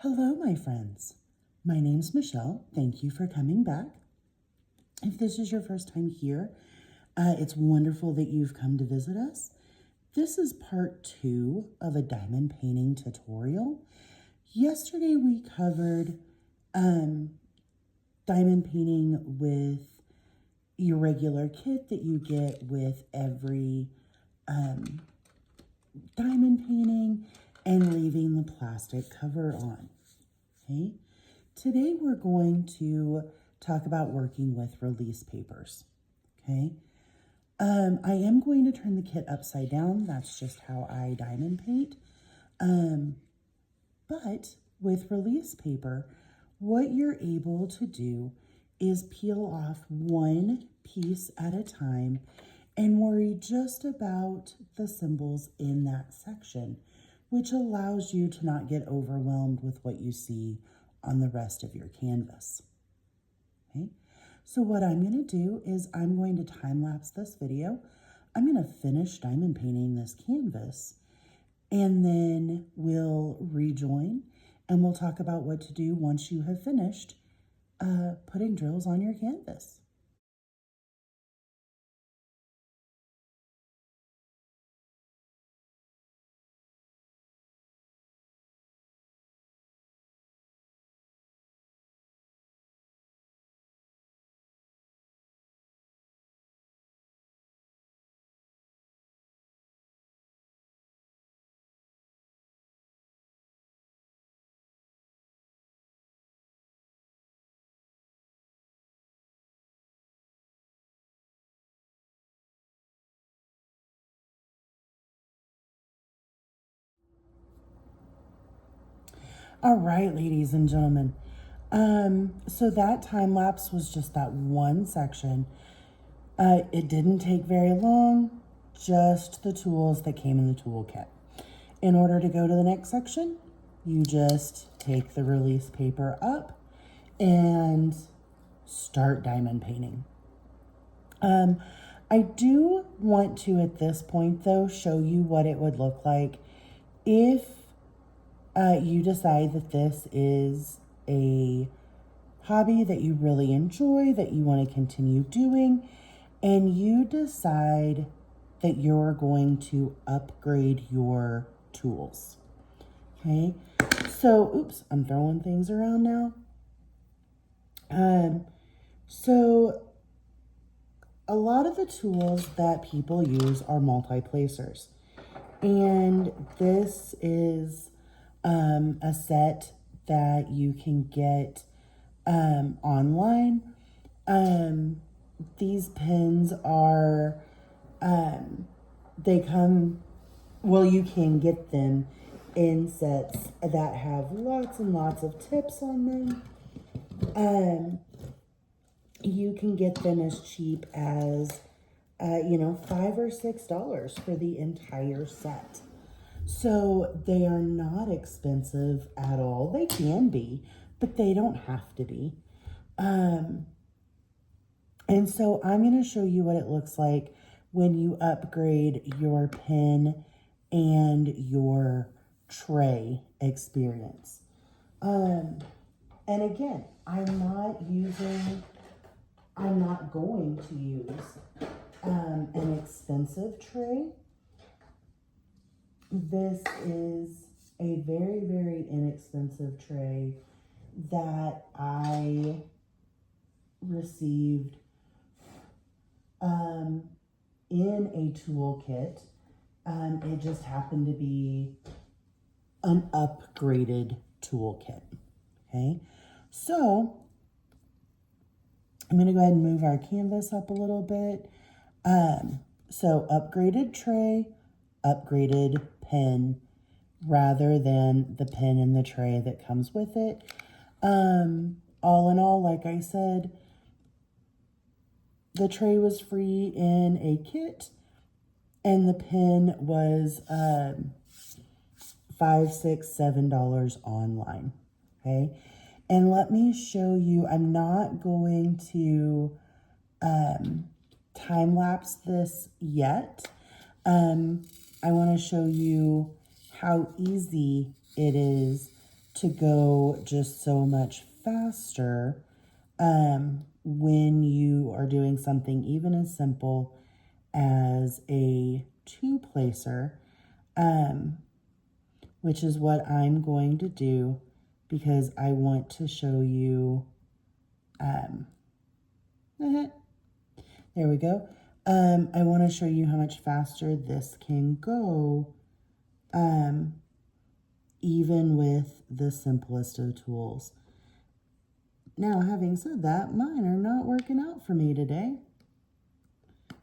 Hello, my friends. My name's Michelle. Thank you for coming back. If this is your first time here, it's wonderful that you've come to visit us. This is part 2 of a diamond painting tutorial. Yesterday we covered diamond painting with your regular kit that you get with every diamond painting and leaving the plastic cover on. Okay, today we're going to talk about working with release papers. Okay, I am going to turn the kit upside down. That's just how I diamond paint. But with release paper, what you're able to do is peel off one piece at a time and worry just about the symbols in that section, which allows you to not get overwhelmed with what you see on the rest of your canvas. Okay, so what I'm going to do is I'm going to time-lapse this video. I'm going to finish diamond painting this canvas, and then we'll rejoin and we'll talk about what to do once you have finished putting drills on your canvas. All right, ladies and gentlemen. So that time lapse was just that one section. It didn't take very long, just the tools that came in the toolkit. In order to go to the next section, you just take the release paper up and start diamond painting. I do want to, at this point though, show you what it would look like if you decide that this is a hobby that you really enjoy, that you want to continue doing, and you decide that you're going to upgrade your tools. Okay, so, oops, I'm throwing things around now. So a lot of the tools that people use are multi-placers, and this is a set that you can get online. These pins are, they come, well, you can get them in sets that have lots and lots of tips on them. You can get them as cheap as, $5 or $6 for the entire set. So they are not expensive at all. They can be, but they don't have to be. And so I'm going to show you what it looks like when you upgrade your pen and your tray experience. And again, I'm not going to use an expensive tray. This is a very, very inexpensive tray that I received in a toolkit. It just happened to be an upgraded toolkit. Okay, so I'm going to go ahead and move our canvas up a little bit. So upgraded tray, upgraded pen, rather than the pen and the tray that comes with it. All in all, like I said, the tray was free in a kit, and the pen was $5, $6, $7 online. Okay, and let me show you. I'm not going to time lapse this yet. I want to show you how easy it is to go just so much faster when you are doing something even as simple as a two-placer, which is what I'm going to do because I want to show you, there we go. I want to show you how much faster this can go, even with the simplest of tools. Now, having said that, mine are not working out for me today.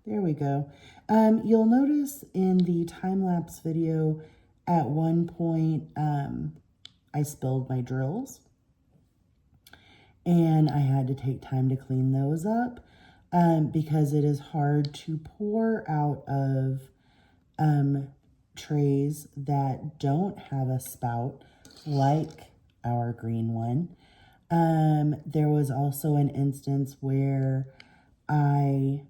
There we go. You'll notice in the time-lapse video, at one point, I spilled my drills. And I had to take time to clean those up because it is hard to pour out of trays that don't have a spout like our green one. There was also an instance where I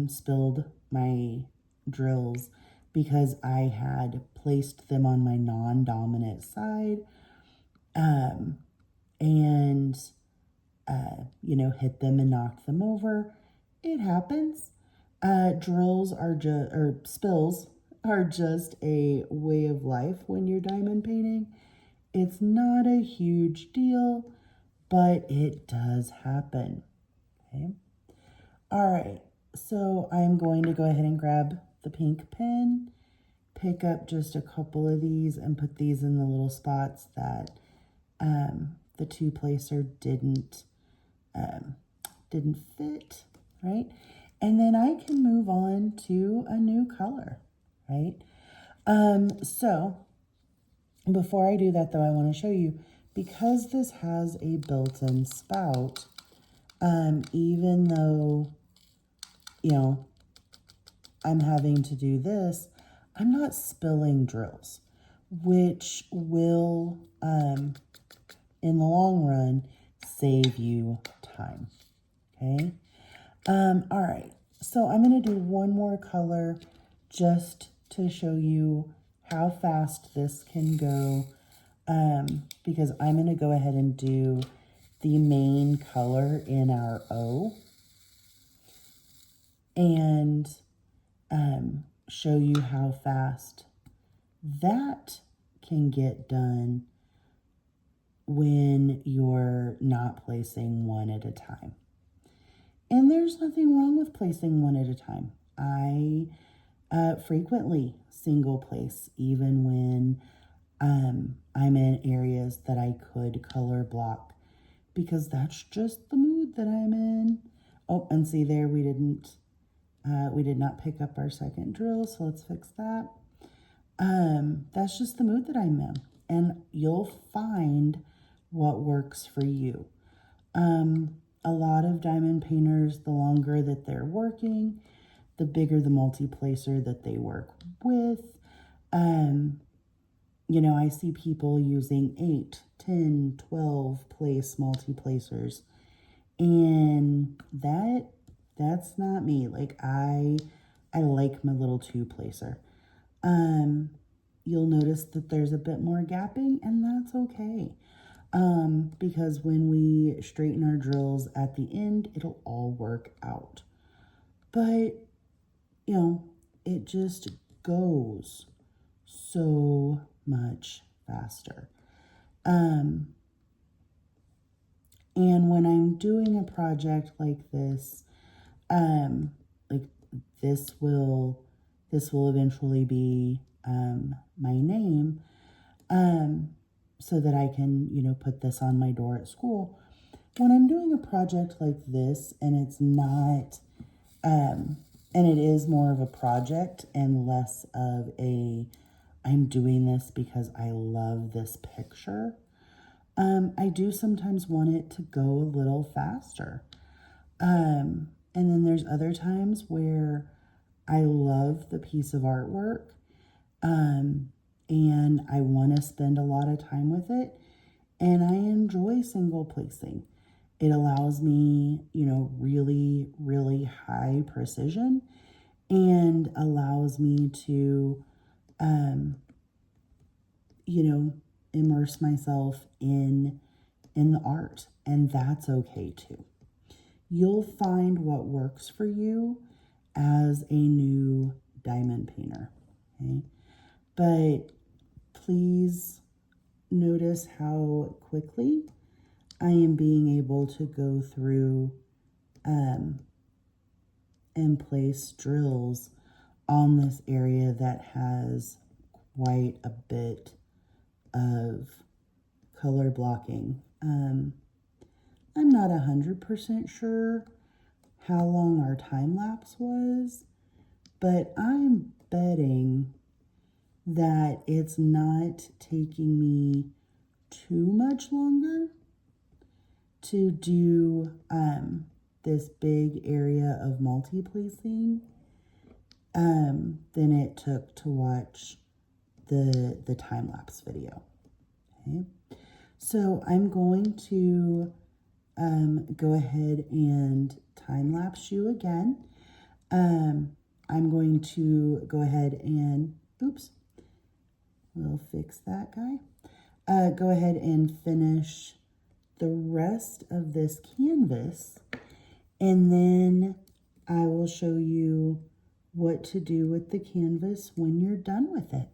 spilled my drills because I had placed them on my non-dominant side and hit them and knocked them over. It happens. Drills are just, or spills are just a way of life when you're diamond painting. It's not a huge deal, but it does happen. Okay. All right. So I'm going to go ahead and grab the pink pen, pick up just a couple of these and put these in the little spots that the two-placer didn't fit, right? And then I can move on to a new color, right? So before I do that though, I want to show you, because this has a built-in spout, even though, I'm having to do this, I'm not spilling drills, which will, in the long run, save you time. Okay. All right. So I'm going to do one more color just to show you how fast this can go. Because I'm going to go ahead and do the main color in our O and show you how fast that can get done when you're not placing one at a time. And there's nothing wrong with placing one at a time. I frequently single place, even when I'm in areas that I could color block, because that's just the mood that I'm in. Oh, and see there, we did not pick up our second drill, so let's fix that. That's just the mood that I'm in, and you'll find what works for you. A lot of diamond painters, the longer that they're working, the bigger the multiplacer that they work with. I see people using 8, 10, 12 place multiplacers, and that's not me. Like I like my little 2-placer. You'll notice that there's a bit more gapping, and that's okay. Because when we straighten our drills at the end, it'll all work out. But, it just goes so much faster. And when I'm doing a project like this, this will eventually be my name, so that I can, put this on my door at school. When I'm doing a project like this and it's not, and it is more of a project and less of I'm doing this because I love this picture, I do sometimes want it to go a little faster. And then there's other times where I love the piece of artwork, and I want to spend a lot of time with it, and I enjoy single placing. It allows me, really, really high precision, and allows me to, immerse myself in the art, and that's okay too. You'll find what works for you as a new diamond painter, okay? But please notice how quickly I am being able to go through and place drills on this area that has quite a bit of color blocking. I'm not 100% sure how long our time lapse was, but I'm betting that it's not taking me too much longer to do this big area of multiplacing than it took to watch the time-lapse video. Okay, so I'm going to go ahead and time-lapse you again. I'm going to go ahead and, oops, we'll fix that guy. Go ahead and finish the rest of this canvas, and then I will show you what to do with the canvas when you're done with it.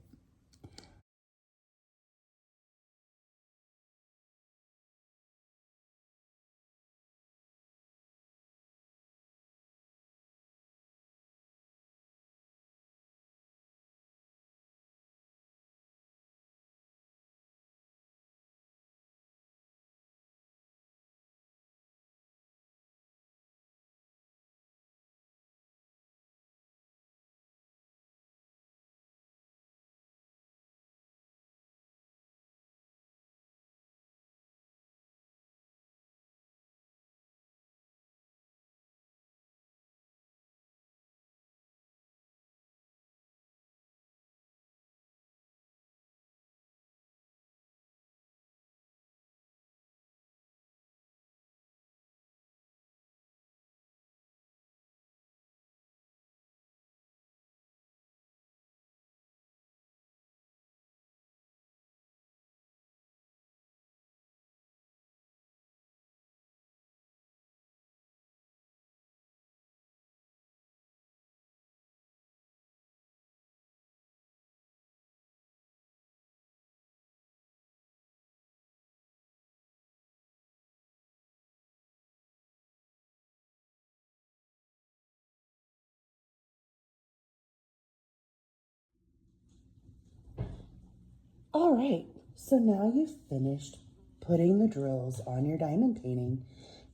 All right, so now you've finished putting the drills on your diamond painting,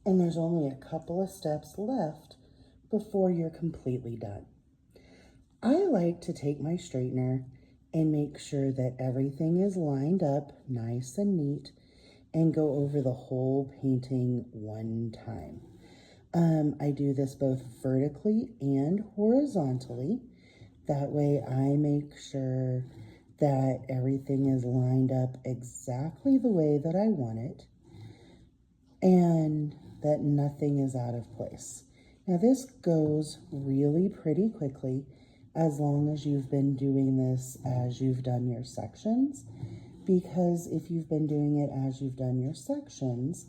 and there's only a couple of steps left before you're completely done. I like to take my straightener and make sure that everything is lined up nice and neat and go over the whole painting one time. I do this both vertically and horizontally. That way I make sure that everything is lined up exactly the way that I want it and that nothing is out of place. Now this goes really pretty quickly as long as you've been doing this as you've done your sections, because if you've been doing it as you've done your sections,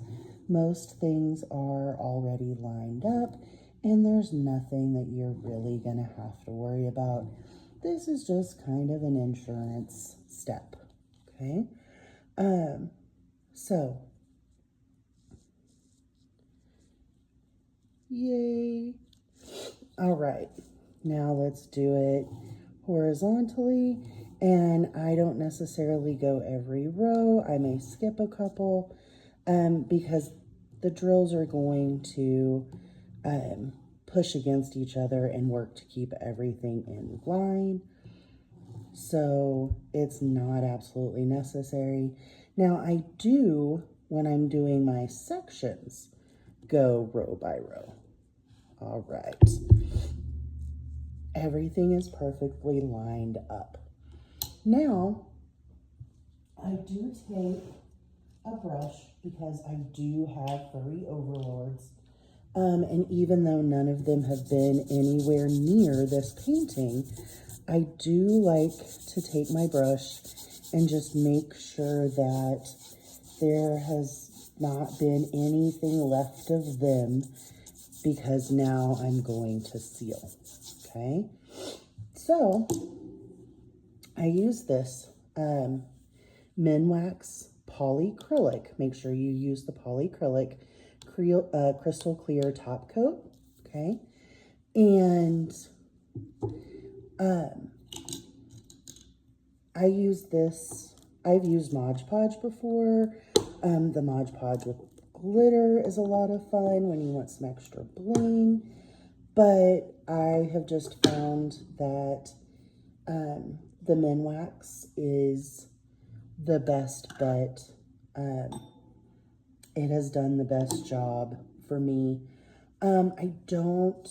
most things are already lined up and there's nothing that you're really gonna have to worry about. This is just kind of an insurance step, okay? So, yay. All right, now let's do it horizontally, and I don't necessarily go every row. I may skip a couple because the drills are going to push against each other and work to keep everything in line. So it's not absolutely necessary. Now I do, when I'm doing my sections, go row by row. All right. Everything is perfectly lined up. Now, I do take a brush because I do have furry overlords. And even though none of them have been anywhere near this painting, I do like to take my brush and just make sure that there has not been anything left of them, because now I'm going to seal. Okay, so I use this Minwax polycrylic. Make sure you use the polycrylic crystal clear top coat. Okay, and I use this. I've used Mod Podge before. The Mod Podge with glitter is a lot of fun when you want some extra bling. But I have just found that the Minwax is the best bet. It has done the best job for me. I don't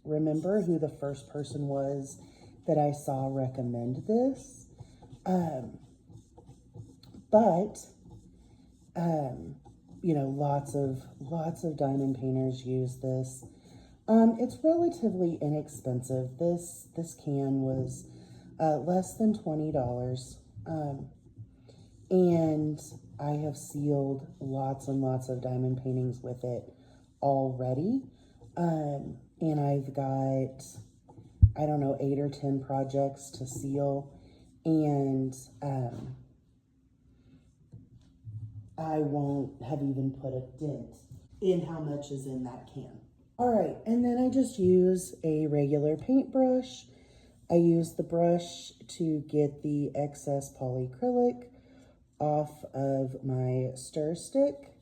remember who the first person was that I saw recommend this. But you know, lots of diamond painters use this. It's relatively inexpensive. This can was less than $20. And I have sealed lots and lots of diamond paintings with it already. And I've got, I don't know, 8 or 10 projects to seal. And I won't have even put a dent in how much is in that can. All right, and then I just use a regular paintbrush. I use the brush to get the excess polycrylic off of my stir stick.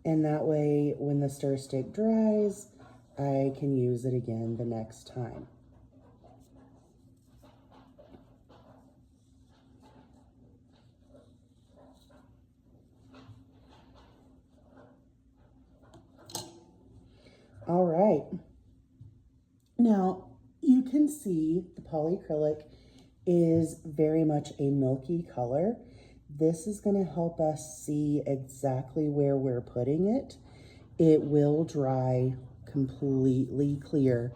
And that way, when the stir stick dries, I can use it again the next time. All right. Now, you can see the polycrylic is very much a milky color. This is going to help us see exactly where we're putting it. It will dry completely clear,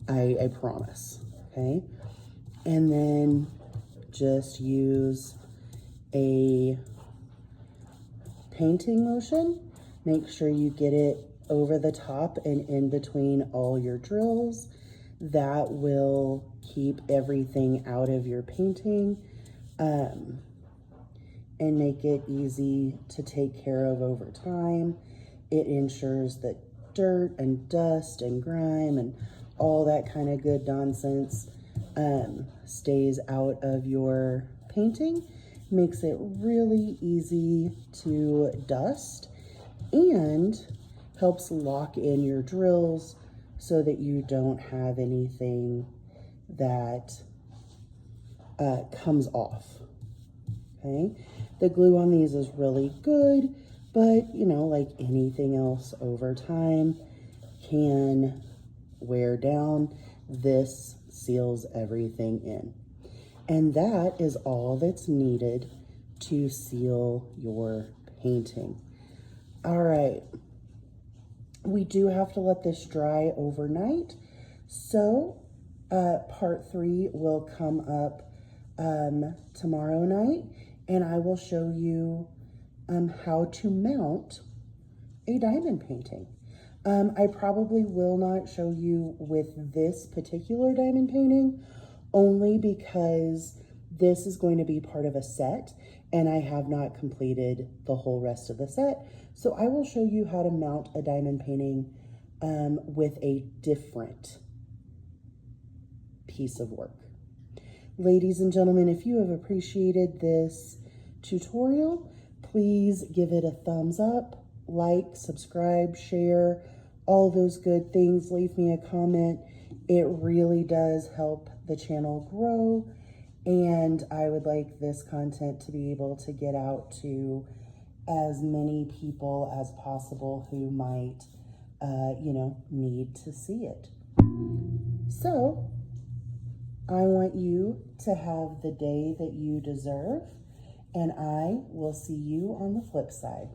I promise, okay? And then just use a painting motion. Make sure you get it over the top and in between all your drills. That will keep everything out of your painting and make it easy to take care of over time. It ensures that dirt and dust and grime and all that kind of good nonsense stays out of your painting. Makes it really easy to dust and helps lock in your drills so that you don't have anything that comes off. Okay, the glue on these is really good, but you know, like anything else, over time can wear down. This seals everything in. And that is all that's needed to seal your painting. All right, we do have to let this dry overnight. So part 3 will come up tomorrow night, and I will show you how to mount a diamond painting. I probably will not show you with this particular diamond painting, only because this is going to be part of a set and I have not completed the whole rest of the set. So I will show you how to mount a diamond painting with a different piece of work. Ladies and gentlemen, if you have appreciated this tutorial, please give it a thumbs up, like, subscribe, share, all those good things. Leave me a comment. It really does help the channel grow, and I would like this content to be able to get out to as many people as possible who might, you know, need to see it. So I want you to have the day that you deserve, and I will see you on the flip side.